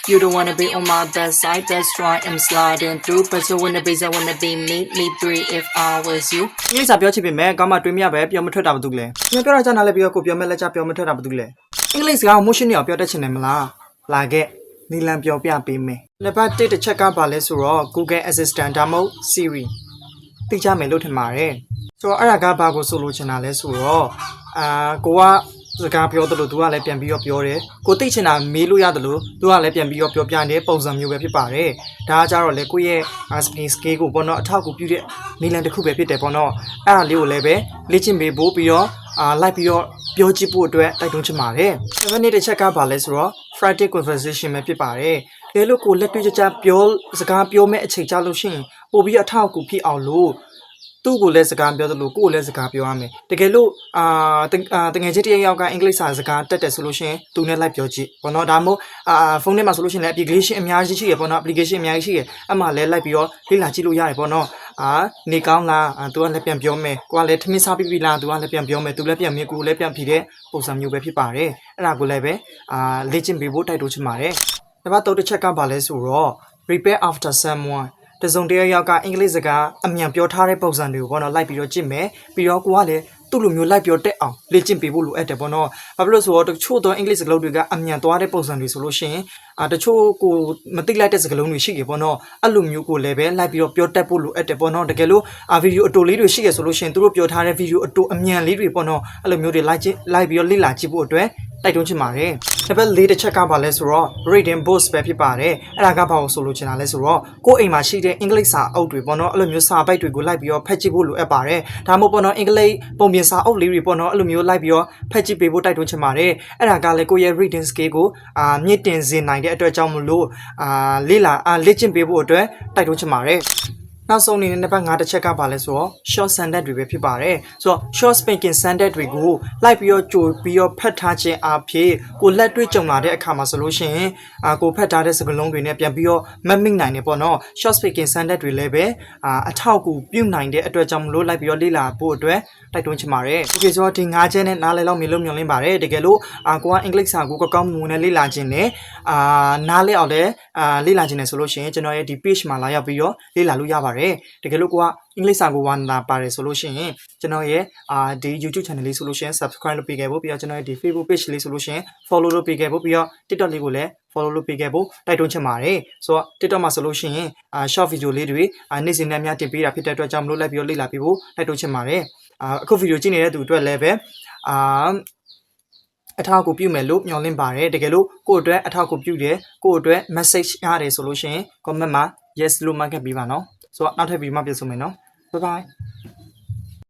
You don't wanna be on my best side, that's why I'm sliding through. But you wanna be me three if I was you. ဒီစာပြောချင်ပေမဲ့ကောင်းမှတွေးမရပဲပြောမထွက်တာဘာတူလဲ။ပြောတာကြောင့်နားလည်းပြောကိုပြောမဲ့လက်ချပြောမထွက်တာဘာတူလဲ။အင်္ဂလိပ်စကားကို motion နဲ့ပြောတတ်ချင်တယ်မလား။လာခဲ့နီလန်ပြောပြပေးမယ်။လက်ပတ်တစ်တစ်ချက်ကပါလဲဆိုတော့ Google Assistant ဒါမှမဟုတ် Siri သိကြမယ်လို့ထင်ပါတယ်။ဆိုတော့အဲ့ဒါကဘာကိုဆိုလိုချင်တာလဲဆိုတော့ကိုကစကားပြောတယ်လို့သူကလည်းပြန်ပြီးတော့ပြောတယ်ကိုသိချင်တာမေးလို့ရတယ်လို့သူကလည်းပြန်ပြီးတော့ပြောပြတဲ့ပုံစံမျိုးပဲဖြစ်ပါတယ်ဒါကကြတော့လေကိုယ့်ရဲ့ speaking skill ကိုပေါ့နော်အထောက်အကူပြုတဲ့နည်းလမ်းတစ်ခုပဲဖြစ်တယ်ပေါ့နော်အဲ့ဒါလေးကိုလည်းပဲလေ့ကျင့်ပေးဖို့ပြီးတော့လိုက်ပြီးတော့ပြောကြည့်ဖို့အတွက်တိုက်တွန်းချင်ပါတယ်7 minute တစ်ချက်ကပါလဲဆိုတော့ Friday conversation ပဲဖြစ်ပါတယ်လေလို့ကိုလက်တွေ့ကြပြောစကားပြောမဲ့အချိန်ကြလို့ရှိရင်ပို့ပြီးအထောက်အကူဖြစ်အောင်လို့သူ့ကိုလည်းစကားပြောတယ်လို့ကိုယ်လည်းစကားပြောရမယ်တကယ်လို့တကယ်ချင်းတယောက်ကအင်္ဂလိပ်စာစကားတက်တယ်ဆိုလို့ရှိရင်သူနဲ့လိုက်ပြောကြည့်ဘောနော်ဒါမှမဟုတ်ဖုန်းထဲမှာဆိုလို့ရှိရင်လည်း application အများကြီးရှိရပေါ့နော် application အများကြီးရှိရအမှလည်းလိုက်ပြီးတော့လေ့လာကြည့်လို့ရတယ်ပေါ့နော်နေကောင်းလားသူကလည်းပြန်ပြောမယ်ကိုကလည်းထမင်းစားပြီးပြီလားသူကလည်းပြန်ပြောမယ်သူလည်းပြန်မြင်ကိုလည်းပြန်ဖြေတဲ့ပုံစံမျိုးပဲဖြစ်ပါတယ်အဲ့ဒါကိုလည်းပဲလေ့ကျင့်ပေးဖို့တိုက်တွန်းချင်ပါတယ်ဒါမှတော့တစ်ချက်ကပါလဲဆိုတော့ repair after someoneတစုံတယောက်ကအင်္ဂလိပ်စကားအမြန်ပြောထားတဲ့ပုံစံတွေကိုပေါ့နော်လိုက်ပြီးတော့ကြည့်မယ်ပြီးတော့ကိုကလည်းသူ့လိုမျိုးလိုက်ပြောတက်အောင်လေ့ကျင့်ပေးဖို့လိုအပ်တယ်ပေါ့နော်ဘာဖြစ်လို့ဆိုတော့တချို့သောအင်္ဂလိပ်စကားလုံးတွေကအမြန်သွားတဲ့ပုံစံတွေဆိုလို့ရှိရင်တချို့ကိုမသိလိုက်တဲ့စကားလုံးတွေရှိကြပေါ့နော်အဲ့လိုမျိုးကိုလည်းပဲလိုက်ပြီးတော့ပြောတက်ဖို့လိုအပ်တယ်ပေါ့နော်တကယ်လို့ဗီဒီယိုအတူလေးတွေရှိရဆိုလို့ရှိရင်သူတို့ပြောထားတဲ့ဗီဒီယိုအတူအမြန်လေးတွေပေါ့နော်အဲ့လိုမျိုးတွေလိုက်ပြီးတော့လေ့လာကြည့်ဖို့အတွက်တိုက်တွန်းချင်ပါတယ်။နံပါတ်၄တစ်ချက်ကပါလဲဆိုတော့ reading books ပဲဖြစ်ပါတယ်။အဲ့ဒါကဘာကိုဆိုလို့ချင်တာလဲဆိုတော့ကိုယ့်အိမ်မှာရှိတဲ့အင်္ဂလိပ်စာအုပ်တွေပေါ့နော်အဲ့လိုမျိုးစာပိုက်တွေကိုလိုက်ပြီးတော့ဖတ်ကြည့်ဖို့လိုအပ်ပါတယ်။ဒါမှမဟုတ်ပေါ့နော်အင်္ဂလိပ်ပုံပြင်စာအုပ်လေးတွေပေါ့နော်အဲ့လိုမျိုးလိုက်ပြီးတော့ဖတ်ကြည့်ပေးဖို့တိုက်တွန်းချင်ပါတယ်။အဲ့ဒါကလည်းကိုယ့်ရဲ့ reading skill ကိုမြင့်တင်စေနိုင်တဲ့အတွက်ကြောင့်မလို့လေ့ကျင့်ပေးဖို့အတွက်တိုက်တွန်းချင်ပါတယ်။နောက်ဆုံးအနေနဲ့နံပါတ်5တစ်ချက်ကပါလဲဆိုတော့ short sentence တွေပဲဖြစ်ပါတယ်ဆိုတော့ short speaking sentence တွေကိုလိုက်ပြီးတော့ကြိုပြီးတော့ဖတ်ထားခြင်းအဖြစ်ကိုလက်တွေ့ကြုံလာတဲ့အခါမှာဆိုလို့ရှိရင်ကိုဖတ်ထားတဲ့စကားလုံးတွေနဲ့ပြန်ပြီးတော့မမိတ်နိုင်နေပေါ့နော် short speaking sentence တွေလည်းပဲအထောက်အကူပြုနိုင်တဲ့အတွက်ကြောင့်မလို့လိုက်ပြီးတော့လေ့လာဖို့အတွက်တိုက်တွန်းချင်ပါတယ်။ Okay ဆိုတော့ဒီ5ချက်နဲ့နားလည်လောက်မြင်လို့မျှော်လင့်ပါတယ်တကယ်လို့ကိုကအင်္ဂလိပ်စာကိုကောင်းမွန်နဲ့လေ့လာခြင်းနဲ့နားလည်အောင်လည်းလေ့လာခြင်းနဲ့ဆိုလို့ရှိရင်ကျွန်တော်ရဲ့ဒီ page မှာလာရောက်ပြီးတော့လေ့လာလို့ရပါတယ်တကယ်လို့ကိုကအင်္ဂလိပ်စာကိုဝါနာပါတယ်ဆိုလို့ရှိရင်ကျွန်တော်ရဲ့ဒီ YouTube channel လေးဆိုလို့ရှိရင် subscribe လုပ်ပေးခဲ့ဖို့ပြီးတော့ကျွန်တော်ရဲ့ဒီ Facebook page လေးဆိုလို့ရှိရင် follow လုပ်ပေးခဲ့ဖို့ပြီးတော့ TikTok လေးကိုလည်း follow လုပ်ပေးခဲ့ဖို့တိုက်တွန်းချင်ပါတယ်ဆိုတော့ TikTok မှာဆိုလို့ရှိရင်short video လေးတွေနေ့စဉ်နဲ့များတင်ပေးတာဖြစ်တဲ့အတွက်ကြောင့်မလို့လိုက်ပြီးတော့လေ့လာပေးဖို့တိုက်တွန်းချင်ပါတယ်အခု video ကြည့်နေတဲ့သူအတွက်လည်းပဲအထောက်အကူပြုမယ်လို့မျှော်လင့်ပါတယ်တကယ်လို့ကိုယ့်အတွက်အထောက်အကူပြုတယ်ကိုယ့်အတွက် message ရတယ်ဆိုလို့ရှိရင် comment မှာ yes လို့မှတ်ခဲ့ပေးပါနော်ဆိုတော့နောက်ထပ် video မှာပြန်ဆုံမယ်နော် bye bye